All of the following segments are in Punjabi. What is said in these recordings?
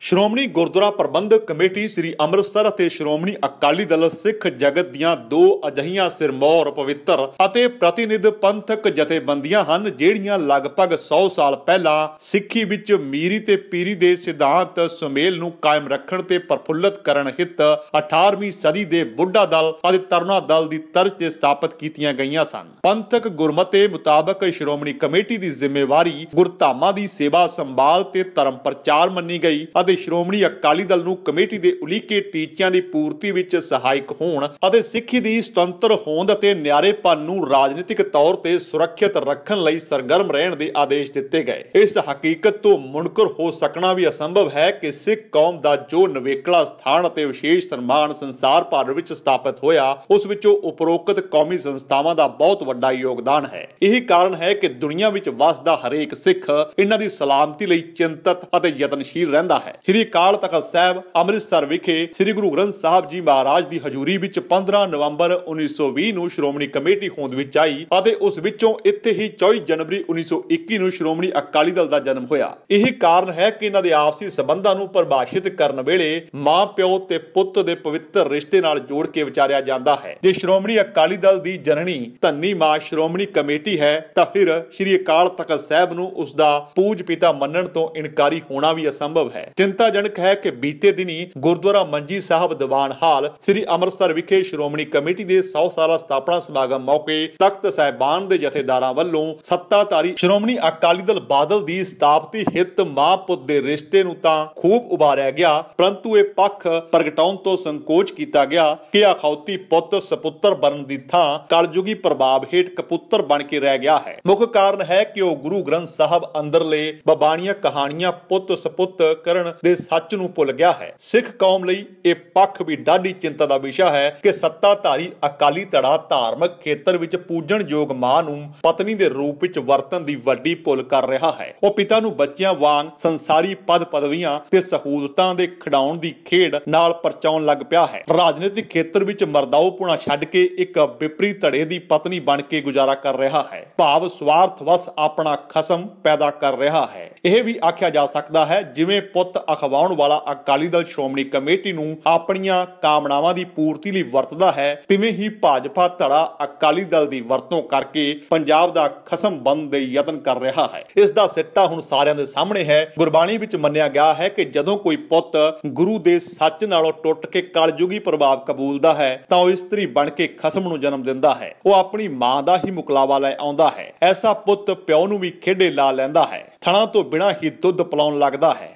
ਸ਼੍ਰੋਮਣੀ ਗੁਰਦੁਆਰਾ ਪ੍ਰਬੰਧਕ ਕਮੇਟੀ ਸ੍ਰੀ ਅੰਮ੍ਰਿਤਸਰ ਅਤੇ ਸ਼੍ਰੋਮਣੀ ਅਕਾਲੀ ਦਲ ਸਿੱਖ ਜਗਤ ਦੀਆਂ ਦੋ ਅਜਿਹੀਆਂ ਸਿਰਮੌਰ ਪਵਿੱਤਰ ਅਤੇ ਪ੍ਰਤੀਨਿਧ ਪੰਥਕ ਜਥੇਬੰਦੀਆਂ ਹਨ ਜਿਹੜੀਆਂ ਲਗਭਗ 100 ਸਾਲ ਪਹਿਲਾਂ ਸਿੱਖੀ ਵਿੱਚ ਮੀਰੀ ਤੇ ਪੀਰੀ ਦੇ ਸਿਧਾਂਤ ਸੁਮੇਲ ਨੂੰ ਕਾਇਮ ਰੱਖਣ ਤੇ ਪ੍ਰਫੁੱਲਤ ਕਰਨ ਹਿੱਤ 18ਵੀਂ ਸਦੀ ਦੇ ਬੁੱਢਾ ਦਲ ਅਤੇ ਤਰੁਣਾ ਦਲ ਦੀ ਤਰਜ਼ ਤੇ ਸਥਾਪਿਤ ਕੀਤੀਆਂ ਗਈਆਂ ਸਨ। ਪੰਥਕ ਗੁਰਮਤੇ ਮੁਤਾਬਕ ਸ਼੍ਰੋਮਣੀ ਕਮੇਟੀ ਦੀ ਜ਼ਿੰਮੇਵਾਰੀ ਗੁਰਧਾਮਾਂ ਦੀ ਸੇਵਾ ਸੰਭਾਲ ਤੇ ਧਰਮ ਪ੍ਰਚਾਰ ਮੰਨੀ ਗਈ ਅਤੇ ਸ਼੍ਰੋਮਣੀ ਅਕਾਲੀ ਦਲ ਨੂੰ ਕਮੇਟੀ ਦੇ ਉਲੀਕੇ ਟੀਚਿਆਂ ਦੀ ਪੂਰਤੀ ਵਿੱਚ ਸਹਾਇਕ ਹੋਣ ਅਤੇ ਸਿੱਖੀ ਦੀ ਸੁਤੰਤਰ ਹੋਂਦ ਅਤੇ ਨਿਆਰੇਪਨ ਨੂੰ ਰਾਜਨੀਤਿਕ ਤੌਰ ਤੇ ਸੁਰੱਖਿਅਤ ਰੱਖਣ ਲਈ ਸਰਗਰਮ ਰਹਿਣ ਦੇ ਆਦੇਸ਼ ਦਿੱਤੇ ਗਏ। ਇਸ ਹਕੀਕਤ ਤੋਂ ਮੁਨਕਰ ਹੋ ਸਕਣਾ ਵੀ ਅਸੰਭਵ ਹੈ ਕਿ ਸਿੱਖ ਕੌਮ ਦਾ ਜੋ ਨਵੇਕਲਾ ਸਥਾਨ ਅਤੇ ਵਿਸ਼ੇਸ਼ ਸਨਮਾਨ ਸੰਸਾਰ ਭਰ ਵਿੱਚ ਸਥਾਪਿਤ ਹੋਇਆ ਉਸ ਵਿੱਚੋਂ ਉਪਰੋਕਤ ਕੌਮੀ ਸੰਸਥਾਵਾਂ ਦਾ ਬਹੁਤ ਵੱਡਾ ਯੋਗਦਾਨ ਹੈ। ਇਹੀ ਕਾਰਨ ਹੈ ਕਿ ਦੁਨੀਆ ਵਿੱਚ ਵਸਦਾ ਹਰੇਕ ਸਿੱਖ ਇਹਨਾਂ ਦੀ ਸਲਾਮਤੀ ਲਈ ਚਿੰਤਤ ਅਤੇ ਯਤਨਸ਼ੀਲ ਰਹਿੰਦਾ ਹੈ। ਸ੍ਰੀ ਅਕਾਲ ਤਖਤ ਸਾਹਿਬ ਅੰਮ੍ਰਿਤਸਰ ਵਿਖੇ ਸ੍ਰੀ ਗੁਰੂ ਗ੍ਰੰਥ ਸਾਹਿਬ ਜੀ ਮਹਾਰਾਜ ਦੀ ਹਜ਼ੂਰੀ ਵਿੱਚ 15 ਨਵੰਬਰ 1920 ਨੂੰ ਸ਼੍ਰੋਮਣੀ ਕਮੇਟੀ ਹੋਂਦ ਵਿੱਚ ਆਈ ਅਤੇ ਉਸ ਵਿੱਚੋਂ ਇੱਥੇ ਹੀ 24 ਜਨਵਰੀ 1921 ਨੂੰ ਸ਼੍ਰੋਮਣੀ ਅਕਾਲੀ ਦਲ ਦਾ ਜਨਮ ਹੋਇਆ। ਇਹੀ ਕਾਰਨ ਹੈ ਕਿ ਇਹਨਾਂ ਦੇ ਆਪਸੀ ਸਬੰਧਾਂ ਨੂੰ ਪਰਿਭਾਸ਼ਿਤ ਕਰਨ ਵੇਲੇ ਮਾਂ ਪਿਓ ਤੇ ਪੁੱਤ ਦੇ ਪਵਿੱਤਰ ਰਿਸ਼ਤੇ ਨਾਲ ਜੋੜ ਕੇ ਵਿਚਾਰਿਆ ਜਾਂਦਾ ਹੈ। ਜੇ ਸ਼੍ਰੋਮਣੀ ਅਕਾਲੀ ਦਲ ਦੀ ਜਨਨੀ ਧੰਨੀ ਮਾਂ ਸ਼੍ਰੋਮਣੀ ਕਮੇਟੀ ਹੈ ਤਾਂ ਫਿਰ ਸ੍ਰੀ ਅਕਾਲ ਤਖਤ ਸਾਹਿਬ ਨੂੰ ਉਸ ਦਾ ਪੂਜ ਪਿਤਾ ਮੰਨਣ ਤੋਂ ਇਨਕਾਰੀ ਹੋਣਾ ਵੀ ਅਸੰਭਵ ਹੈ। ਚਿੰਤਾਜਨਕ ਹੈ ਕਿ ਬੀਤੇ ਦਿਨੀ ਗੁਰਦੁਆਰਾ ਮੰਜੀ ਸਾਹਿਬ ਦੀਵਾਨ ਹਾਲ ਸ੍ਰੀ ਅੰਮ੍ਰਿਤਸਰ ਵਿਖੇ ਸ਼੍ਰੋਮਣੀ ਕਮੇਟੀ ਦੇ 100 ਸਾਲਾ ਸਥਾਪਨਾ ਸਮਾਗਮ ਮੌਕੇ ਤਖਤ ਸਾਹਿਬਾਨ ਦੇ ਜਥੇਦਾਰਾਂ ਵੱਲੋਂ ਸੱਤਾਧਾਰੀ ਸ਼੍ਰੋਮਣੀ ਅਕਾਲੀ ਦਲ ਬਾਦਲ ਦੀ ਸਥਾਪਤੀ ਹਿੱਤ ਮਾਂ ਪੁੱਤ ਦੇ ਰਿਸ਼ਤੇ ਨੂੰ ਤਾਂ ਖੂਬ ਉਭਾਰਿਆ ਗਿਆ, ਪਰੰਤੂ ਇਹ ਪੱਖ ਪ੍ਰਗਟਾਉਣ ਤੋਂ ਸੰਕੋਚ ਕੀਤਾ ਗਿਆ ਕਿ ਅਖੌਤੀ ਪੁੱਤ ਸਪੁੱਤਰ ਬਣਨ ਦੀ ਥਾਂ ਕਲਯੁਗੀ ਪ੍ਰਭਾਵ ਹੇਠ ਕਪੁੱਤਰ ਬਣ ਕੇ ਰਹਿ ਗਿਆ ਹੈ। ਮੁੱਖ ਕਾਰਨ ਹੈ ਕਿ ਉਹ ਗੁਰੂ ਗ੍ਰੰਥ ਸਾਹਿਬ ਅੰਦਰਲੇ ਬਾਬਾਣੀਆਂ ਕਹਾਣੀਆਂ ਪੁੱਤ ਸਪੁੱਤ ਕਰਨ ਦੇ ਸੱਚ ਨੂੰ ਭੁੱਲ ਗਿਆ ਹੈ। ਸਿੱਖ ਕੌਮ ਲਈ ਇਹ ਪੱਖ ਵੀ ਡਾਢੀ ਚਿੰਤਾ ਦਾ ਵਿਸ਼ਾ ਹੈ ਕਿ ਸੱਤਾਧਾਰੀ ਅਕਾਲੀ ਧੜਾ ਧਾਰਮਿਕ ਖੇਤਰ ਵਿੱਚ ਪੂਜਣਯੋਗ ਮਾਂ ਨੂੰ ਪਤਨੀ ਦੇ ਰੂਪ ਵਿੱਚ ਵਰਤਣ ਦੀ ਵੱਡੀ ਭੁੱਲ ਕਰ ਰਿਹਾ ਹੈ। ਉਹ ਪਿਤਾ ਨੂੰ ਬੱਚਿਆਂ ਵਾਂਗ ਸੰਸਾਰੀ ਪਦ ਪਦਵੀਆਂ ਤੇ ਸਹੂਲਤਾਂ ਦੇ ਖਿਡਾਉਣ ਦੀ ਖੇਡ ਨਾਲ ਪਰਚਾਉਣ ਲੱਗ ਪਿਆ ਹੈ। ਰਾਜਨੀਤਿਕ ਖੇਤਰ ਵਿੱਚ ਮਰਦਾਊਪੁਣਾ ਛੱਡ ਕੇ ਇੱਕ ਵਿਪਰੀ ਧੜੇ ਦੀ ਪਤਨੀ ਬਣ ਕੇ ਗੁਜ਼ਾਰਾ ਕਰ ਰਿਹਾ ਹੈ, ਭਾਵ ਸਵਾਰਥਵਸ ਆਪਣਾ ਖਸਮ ਪੈਦਾ ਕਰ ਰਿਹਾ ਹੈ। ਇਹ ਵੀ ਆਖਿਆ ਜਾ ਸਕਦਾ ਹੈ ਜਿਵੇਂ ਪੁੱਤ ਅਖਵਾਉਣ ਵਾਲਾ ਅਕਾਲੀ ਦਲ ਸ਼੍ਰੋਮਣੀ ਕਮੇਟੀ ਨੂੰ ਆਪਣੀਆਂ ਕਾਮਨਾਵਾਂ ਦੀ ਪੂਰਤੀ ਲਈ ਵਰਤਦਾ ਹੈ, ਤਿਵੇਂ ਹੀ ਭਾਜਪਾ ਧੜਾ ਅਕਾਲੀ ਦਲ ਦੀ ਵਰਤੋਂ ਕਰਕੇ ਪੰਜਾਬ ਦਾ ਖਸਮ ਬਣਨ ਦੇ ਯਤਨ ਕਰ ਰਿਹਾ ਹੈ। ਇਸ ਦਾ ਸਿੱਟਾ ਹੁਣ ਸਾਰਿਆਂ ਦੇ ਸਾਹਮਣੇ ਹੈ। ਗੁਰਬਾਣੀ ਵਿੱਚ ਮੰਨਿਆ ਗਿਆ ਹੈ ਕਿ ਜਦੋਂ ਕੋਈ ਪੁੱਤ ਗੁਰੂ ਦੇ ਸੱਚ ਨਾਲੋਂ ਟੁੱਟ ਕੇ ਕਲਯੁਗੀ ਪ੍ਰਭਾਵ ਕਬੂਲਦਾ ਹੈ ਤਾਂ ਉਹ ਇਸਤਰੀ ਬਣ ਕੇ ਖਸਮ ਨੂੰ ਜਨਮ ਦਿੰਦਾ ਹੈ। ਉਹ ਆਪਣੀ ਮਾਂ ਦਾ ਹੀ ਮੁਕਲਾਵਾ ਲੈ ਆਉਂਦਾ ਹੈ। ਐਸਾ ਪੁੱਤ ਪਿਓ ਨੂੰ ਵੀ ਖੇਡੇ ਲਾ ਲੈਂਦਾ ਹੈ, ਥਣਾ ਤੋਂ ਬਿਨਾਂ ਹੀ ਦੁੱਧ ਪਿਲਾਉਣ ਲੱਗਦਾ ਹੈ,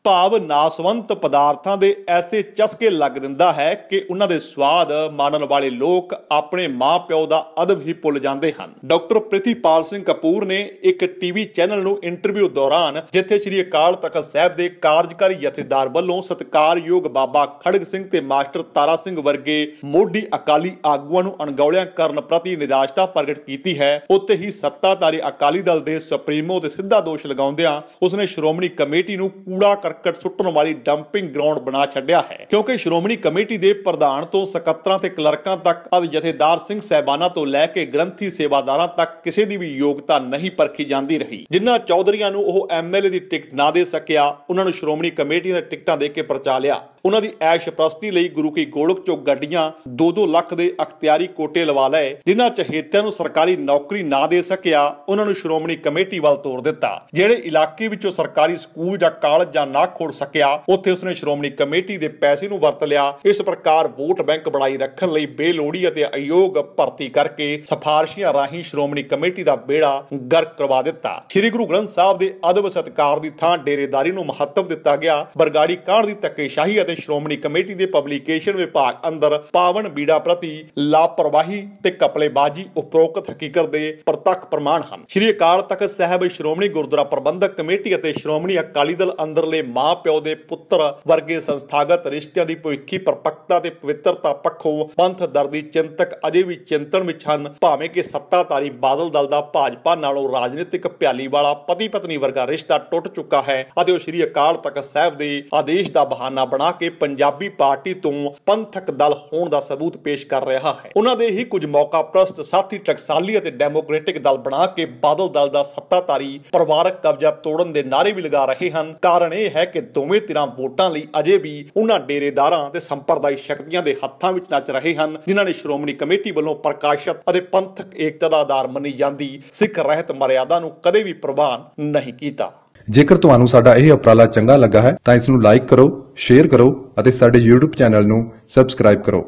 ਭਾਵ ਨਾਸਵੰਤ ਪਦਾਰਥਾਂ ਦੇ ਐਸੇ ਚਸਕੇ ਲੱਗ ਦਿੰਦਾ ਹੈ ਕਿ ਉਹਨਾਂ ਦੇ ਸਵਾਦ ਮਾਣਨ ਵਾਲੇ ਲੋਕ ਆਪਣੇ ਮਾਂ ਪਿਓ ਦਾ ਅਦਬ ਹੀ ਭੁੱਲ ਜਾਂਦੇ ਹਨ। ਡਾਕਟਰ ਪ੍ਰਿਥੀਪਾਲ ਸਿੰਘ ਕਪੂਰ ਨੇ ਇੱਕ ਟੀਵੀ ਚੈਨਲ ਨੂੰ ਇੰਟਰਵਿਊ ਦੌਰਾਨ ਜਿੱਥੇ ਸ੍ਰੀ ਅਕਾਲ ਤਖਤ ਸਾਹਿਬ ਦੇ ਕਾਰਜਕਾਰੀ ਜਥੇਦਾਰ ਵੱਲੋਂ ਸਤਿਕਾਰਯੋਗ ਬਾਬਾ ਖੜਗ ਸਿੰਘ ਤੇ ਮਾਸਟਰ ਤਾਰਾ ਸਿੰਘ ਵਰਗੇ ਮੋਢੀ ਅਕਾਲੀ ਆਗੂਆਂ ਨੂੰ ਅਣਗੌਲਿਆਂ ਕਰਨ ਪ੍ਰਤੀ ਨਿਰਾਸ਼ਤਾ ਪ੍ਰਗਟ ਕੀਤੀ ਹੈ, ਉੱਥੇ ਹੀ ਸੱਤਾਧਾਰੀ ਅਕਾਲੀ ਦਲ ਦੇ ਸੁਪਰੀਮੋ ਤੇ ਸਿੱਧਾ ਦੋਸ਼ ਲਗਾਉਂਦਿਆਂ ਉਸਨੇ ਸ਼੍ਰੋਮਣੀ ਕਮੇਟੀ ਨੂੰ ਕੂੜਾ ਕਰਕਟ ਸੁੱਟਣ ਵਾਲੀ ਡੰਪਿੰਗ ਗਰਾਊਂਡ ਬਣਾ ਛੱਡਿਆ ਹੈ, ਕਿਉਂਕਿ ਸ਼੍ਰੋਮਣੀ ਕਮੇਟੀ ਦੇ ਪ੍ਰਧਾਨ ਤੋਂ ਸਕੱਤਰਾਂ ਤੇ ਕਲਰਕਾਂ ਤੱਕ ਅਤੇ ਜਥੇਦਾਰ ਸਿੰਘ ਸਾਹਿਬਾਨਾਂ ਤੋਂ ਲੈ ਕੇ ਗ੍ਰੰਥੀ ਸੇਵਾਦਾਰਾਂ ਤੱਕ ਕਿਸੇ ਦੀ ਵੀ ਯੋਗਤਾ ਨਹੀਂ ਪਰਖੀ ਜਾਂਦੀ ਰਹੀ। ਜਿਨ੍ਹਾਂ ਚੌਧਰੀਆਂ ਨੂੰ ਉਹ ਐਮਐਲਏ ਦੀ ਟਿਕਟ ਨਾ ਦੇ ਸਕਿਆ ਉਹਨਾਂ ਨੂੰ ਸ਼੍ਰੋਮਣੀ ਕਮੇਟੀ ਦੀਆਂ ਟਿਕਟਾਂ ਦੇ ਕੇ ਪਰਚਾ ਲਿਆ। ਉਹਨਾਂ ਦੀ ਐਸ਼ ਪ੍ਰਸਤੀ ਲਈ ਗੁਰੂ ਕੀ ਗੋਲਕ ਚੋਂ ਗੱਡੀਆਂ 2-2 ਲੱਖ ਦੇ ਅਖਤਿਆਰੀ ਕੋਟੇ ਲਵਾ ਲਏ। ਜਿਨ੍ਹਾਂ ਚਹੇਤਿਆਂ ਨੂੰ ਸਰਕਾਰੀ ਨੌਕਰੀ ਨਾ ਦੇ ਸਕਿਆ ਉਹਨਾਂ ਨੂੰ ਸ਼੍ਰੋਮਣੀ ਕਮੇਟੀ ਵੱਲ ਤੋਰ ਦਿੱਤਾ। ਜਿਹੜੇ ਇਲਾਕੇ ਵਿੱਚੋਂ ਸਰਕਾਰੀ ਸਕੂਲ ਜਾਂ ਕਾਲਜ ਜਾਂ ਨਾ ਖੋਲ ਸਕਿਆ ਉੱਥੇ ਉਸਨੇ ਸ਼੍ਰੋਮਣੀ ਕਮੇਟੀ ਦੇ ਪੈਸੇ ਨੂੰ ਵਰਤ ਲਿਆ। ਇਸ ਪ੍ਰਕਾਰ ਵੋਟ ਬੈਂਕ ਬਣਾਈ ਰੱਖਣ ਲਈ ਬੇਲੋੜੀ ਅਤੇ ਅਯੋਗ ਭਰਤੀ ਕਰਕੇ ਸਿਫਾਰਸ਼ੀਆਂ ਰਾਹੀਂ ਸ਼੍ਰੋਮਣੀ ਕਮੇਟੀ ਦਾ ਬੇੜਾ ਗਰਕ ਕਰਵਾ ਦਿੱਤਾ। ਸ੍ਰੀ ਗੁਰੂ ਗ੍ਰੰਥ ਸਾਹਿਬ ਦੇ ਅਦਬ ਸਤਿਕਾਰ ਦੀ ਥਾਂ ਡੇਰੇਦਾਰੀ ਨੂੰ ਮਹੱਤਵ ਦਿੱਤਾ ਗਿਆ। ਬਰਗਾੜੀ ਕਾਂਡ ਦੀ ਧੱਕੇਸ਼ਾਹੀ ਅਤੇ ਸ਼੍ਰੋਮਣੀ ਕਮੇਟੀ ਦੇ ਪਬਲੀਕੇਸ਼ਨ ਵਿਭਾਗ ਅੰਦਰ ਪਾਵਨ ਬੀੜਾ ਪ੍ਰਤੀ ਲਾਪਰਵਾਹੀ ਤੇ ਕਪਲੇਬਾਜ਼ੀ ਉਪਰੋਕਤ ਹਕੀਕਤ ਦੇ ਪ੍ਰਤੱਖ ਪ੍ਰਮਾਣ ਹਨ। ਸ੍ਰੀ ਅਕਾਲ ਤਖਤ ਸਾਹਿਬ ਸ਼੍ਰੋਮਣੀ ਗੁਰਦੁਆਰਾ ਪ੍ਰਬੰਧਕ ਕਮੇਟੀ ਅਤੇ ਸ਼੍ਰੋਮਣੀ ਅਕਾਲੀ ਦਲ ਅੰਦਰਲੇ ਮਾਂ ਪਿਓ ਦੇ ਪੁੱਤਰ ਵਰਗੇ ਸੰਸਥਾਗਤ ਰਿਸ਼ਤਿਆਂ ਦੀ ਭਵਿੱਖੀ ਪਰਪੱਕਤਾ ਤੇ ਪਵਿੱਤਰਤਾ ਪੱਖੋਂ ਪੰਥ ਦਰਦੀ ਚਿੰਤਕ ਅਜੇ ਵੀ ਚਿੰਤਨ ਵਿੱਚ ਹਨ, ਭਾਵੇਂ ਕਿ ਸੱਤਾਧਾਰੀ ਬਾਦਲ ਦਲ ਦਾ ਭਾਜਪਾ ਨਾਲੋਂ ਰਾਜਨੀਤਿਕ ਭਿਆਲੀ ਵਾਲਾ ਪਤੀ ਪਤਨੀ ਵਰਗਾ ਰਿਸ਼ਤਾ ਟੁੱਟ ਚੁੱਕਾ ਹੈ ਅਤੇ ਉਹ ਸ੍ਰੀ ਅਕਾਲ ਤਖਤ ਸਾਹਿਬ ਦੇ ਆਦੇਸ਼ ਦਾ ਬਹਾਨਾ ਬਣਾ ਕੇ ਪੰਜਾਬੀ ਪਾਰਟੀ ਤੋਂ ਪੰਥਕ ਦਲ ਹੋਣ ਦਾ ਸਬੂਤ ਪੇਸ਼ ਕਰ ਰਿਹਾ ਹੈ। ਉਹਨਾਂ ਦੇ ਹੀ ਕੁਝ ਮੌਕਾ ਪ੍ਰਸਤ ਸਾਥੀ ਟਕਸਾਲੀ ਅਤੇ ਡੈਮੋਕ੍ਰੈਟਿਕ ਦਲ ਬਣਾ ਕੇ ਬਾਦਲ ਦਲ ਦਾ ਸੱਤਾਧਾਰੀ ਪਰਿਵਾਰਕ ਕਬਜ਼ਾ ਤੋੜਨ ਦੇ ਨਾਅਰੇ ਵੀ ਲਗਾ ਰਹੇ ਹਨ। ਕਾਰਨ ਇਹ ਹੈ ਕਿ ਦੋਵੇਂ ਧਿਰਾਂ ਵੋਟਾਂ ਲਈ ਅਜੇ ਵੀ ਉਹਨਾਂ ਡੇਰੇਦਾਰਾਂ ਤੇ ਸੰਪਰਦਾਇ ਸ਼ਕਤੀਆਂ ਦੇ ਹੱਥਾਂ ਵਿੱਚ ਨੱਚ ਰਹੇ ਹਨ, ਜਿਨ੍ਹਾਂ ਨੇ ਸ਼੍ਰੋਮਣੀ ਕਮੇਟੀ ਵੱਲੋਂ ਪ੍ਰਕਾਸ਼ਿਤ ਅਤੇ ਪੰਥਕ ਏਕਤਾ ਦਾ ਆਧਾਰ ਮੰਨੀ ਜਾਂਦੀ ਸਿੱਖ ਰਹਿਤ ਮਰਿਆਦਾ ਨੂੰ ਕਦੇ ਵੀ ਪ੍ਰਵਾਨ ਨਹੀਂ ਕੀਤਾ। ਜੇਕਰ ਤੁਹਾਨੂੰ ਸਾਡਾ ਇਹ ਉਪਰਾਲਾ ਚੰਗਾ ਲੱਗਾ ਹੈ ਤਾਂ ਇਸ ਨੂੰ ਲਾਈਕ ਕਰੋ, ਸ਼ੇਅਰ ਕਰੋ ਅਤੇ ਸਾਡੇ YouTube ਚੈਨਲ ਨੂੰ ਸਬਸਕ੍ਰਾਈਬ ਕਰੋ।